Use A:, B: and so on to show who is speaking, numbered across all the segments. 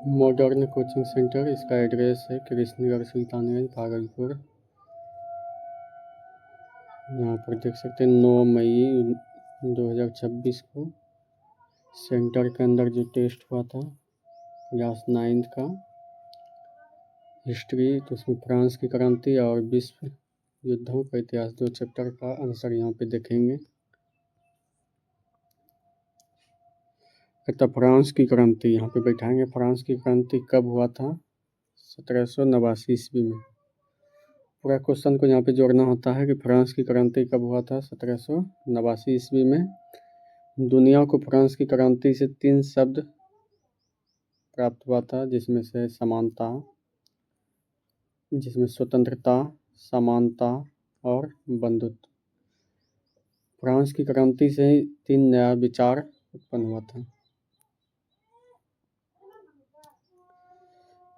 A: Modern coaching centre, इसका address है कृष्णनगर सुल्तानगंज भागलपुर। यहाँ पर देख सकते हैं 9 मई 2026 को सेंटर के अंदर जो टेस्ट हुआ था क्लास 9 का हिस्ट्री, तो उसमें फ्रांस की क्रांति और विश्व युद्धों का इतिहास 2 चैप्टर का आंसर यहाँ पे देखेंगे। कहता फ्रांस की क्रांति, यहाँ पे बैठाएंगे। फ्रांस की क्रांति कब हुआ था? 1789 ईस्वी में। पूरा क्वेश्चन को यहाँ पे जोड़ना होता है कि फ्रांस की क्रांति कब हुआ था? 1789 ईस्वी में। दुनिया को फ्रांस की क्रांति से 3 शब्द प्राप्त हुआ था, जिसमें से समानता, जिसमें स्वतंत्रता, समानता और बंधुत्व। फ्रांस की क्रांति से ही 3 नया विचार उत्पन्न हुआ था।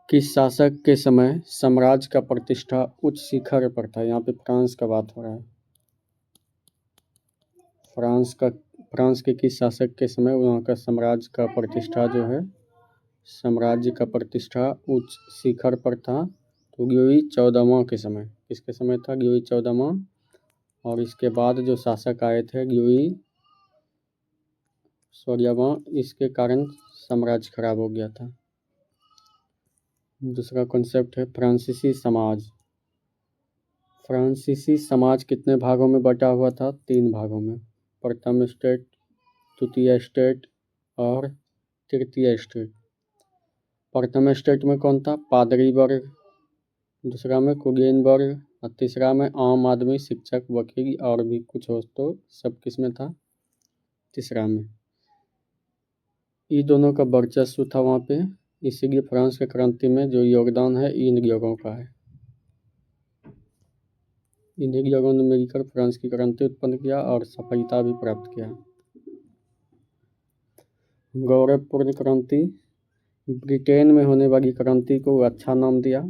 A: किस शासक के समय साम्राज्य का प्रतिष्ठा उच्च शिखर पर था? यहाँ पे फ्रांस का बात हो रहा है। फ्रांस के किस शासक के समय वहाँ का साम्राज्य का प्रतिष्ठा जो है, साम्राज्य का प्रतिष्ठा उच्च शिखर पर था? तो ग्युई 14वां के समय। किसके समय था? ग्युई 14वां। और इसके बाद जो शासक आए थे ग्युई 16वां, इसके कारण साम्राज्य खराब हो गया था। दूसरा कॉन्सेप्ट है फ्रांसीसी समाज। फ्रांसीसी समाज कितने भागों में बटा हुआ था? 3 भागों में। प्रथम स्टेट, द्वितीय स्टेट और तृतीय स्टेट। प्रथम स्टेट में कौन था? पादरी वर्ग। दूसरा में कुलीन वर्ग और तीसरा में आम आदमी, शिक्षक, वकील और भी कुछ हो, तो सब किस में था? तीसरा में। ये दोनों का वर्चस्व था वहाँ पे, इसीलिए फ्रांस की क्रांति में जो योगदान है इन लोगों का है। इन्हीं लोगों ने मिलकर फ्रांस की क्रांति उत्पन्न किया और सफलता भी प्राप्त किया। गौरवपूर्ण क्रांति, ब्रिटेन में होने वाली क्रांति को अच्छा नाम दिया,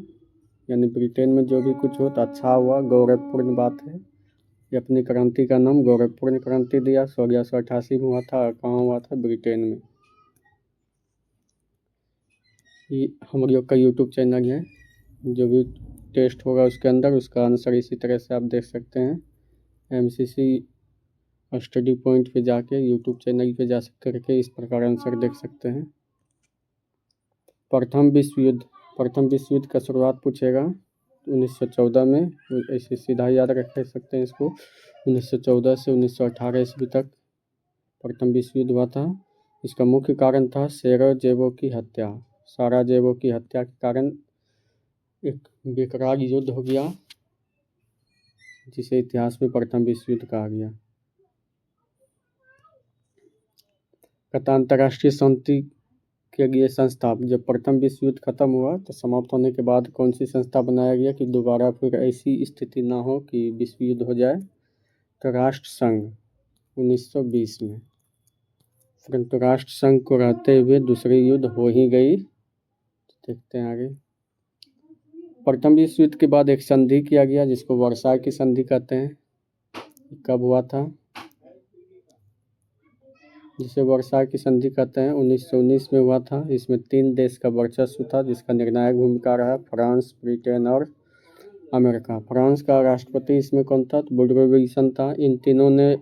A: यानी ब्रिटेन में जो भी कुछ हो तो अच्छा हुआ, गौरवपूर्ण बात है। ये अपनी क्रांति का नाम गौरवपूर्ण क्रांति दिया। 1688 में हुआ था। कहाँ हुआ था? ब्रिटेन में। ये हम लोग का यूट्यूब चैनल है, जो भी टेस्ट होगा उसके अंदर उसका आंसर इसी तरह से आप देख सकते हैं। MCC स्टडी पॉइंट पे जाके यूट्यूब चैनल पे जा करके इस प्रकार आंसर देख सकते हैं। प्रथम विश्व युद्ध का शुरुआत पूछेगा 1914 में, ऐसे सीधा याद रख सकते हैं इसको। 1914 से 1918 ईस्वी तक प्रथम विश्व युद्ध हुआ था। इसका मुख्य कारण था सेराजेवो की हत्या। साराजेवो की हत्या के कारण एक बेकरार युद्ध हो गया, जिसे इतिहास में प्रथम विश्व युद्ध कहा गया। अंतर्राष्ट्रीय शांति के लिए संस्था, जब प्रथम विश्व युद्ध खत्म हुआ तो समाप्त होने के बाद कौन सी संस्था बनाया गया कि दोबारा फिर ऐसी स्थिति ना हो कि विश्व युद्ध हो जाए? तो राष्ट्र संघ 1920 में। परंतु राष्ट्र संघ को रहते हुए दूसरी युद्ध हो ही गई। देखते हैं आगे। प्रथम विश्व युद्ध के बाद एक संधि किया गया जिसको वर्साय की संधि कहते हैं। कब हुआ था? जिसे वर्साय की संधि कहते हैं 1919 में हुआ था। इसमें 3 देश का वर्चस्व था, जिसका निर्णायक भूमिका रहा फ्रांस, ब्रिटेन और अमेरिका। फ्रांस का राष्ट्रपति इसमें कौन था? तो वुडरो विल्सन था। इन तीनों ने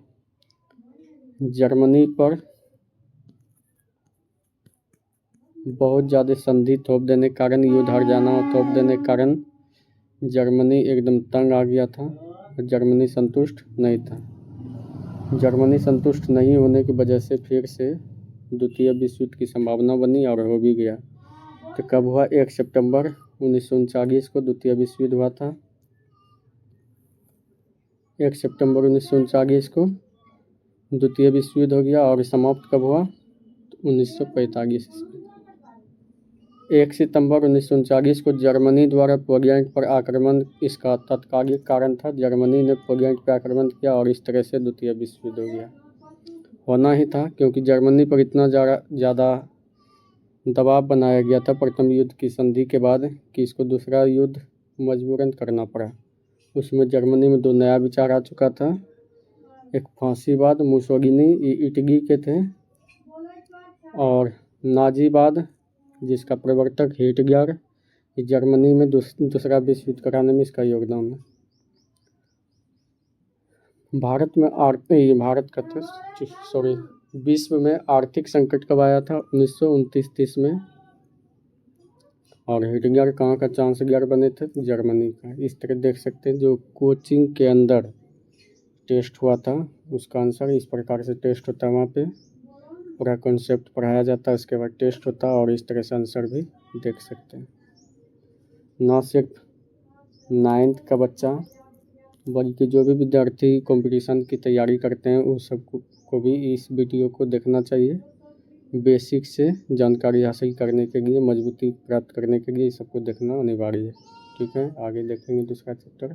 A: जर्मनी पर बहुत ज़्यादा संधि थोप देने के कारण, युद्ध हार जाना थोप देने के कारण जर्मनी एकदम तंग आ गया था। जर्मनी संतुष्ट नहीं था। जर्मनी संतुष्ट नहीं होने की वजह से फिर से द्वितीय विश्व युद्ध की संभावना बनी और हो भी गया। तो कब हुआ? 1 सितंबर 1939 को द्वितीय विश्व युद्ध हुआ था। 1 सितंबर 1939 को द्वितीय विश्व युद्ध हो गया और समाप्त कब हुआ? 1945 ईस्वी। 1 सितंबर 1939 को जर्मनी द्वारा पोलैंड पर आक्रमण इसका तात्कालिक कारण था। जर्मनी ने पोलैंड पर आक्रमण किया और इस तरह से द्वितीय विश्व युद्ध हो गया। होना ही था, क्योंकि जर्मनी पर इतना ज़्यादा दबाव बनाया गया था प्रथम युद्ध की संधि के बाद कि इसको दूसरा युद्ध मजबूरन करना पड़ा। उसमें जर्मनी में 2 नया विचार आ चुका था। एक फांसीवाद, मुसोलिनी इटली के थे, और नाजीवाद जिसका प्रवर्तक हिटलर, जर्मनी में दूसरा विश्व युद्ध कराने में इसका योगदान है। विश्व में आर्थिक संकट कब आया था? 1929-30 में। और हिटलर कहाँ का चांसलर बने थे? जर्मनी का। इस तरह देख सकते हैं जो कोचिंग के अंदर टेस्ट हुआ था उसका आंसर इस प्रकार से टेस्ट होता है, वहाँ पे पूरा कॉन्सेप्ट पढ़ाया जाता है, उसके बाद टेस्ट होता है और इस तरह से आंसर भी देख सकते हैं। ना सिर्फ 9th का बच्चा बल्कि जो भी विद्यार्थी कंपटीशन की तैयारी करते हैं उन सब को भी इस वीडियो को देखना चाहिए। बेसिक से जानकारी हासिल करने के लिए, मजबूती प्राप्त करने के लिए इस सबको देखना अनिवार्य है। ठीक है, आगे देखेंगे दूसरा चैप्टर।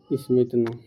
A: इसमें इतना।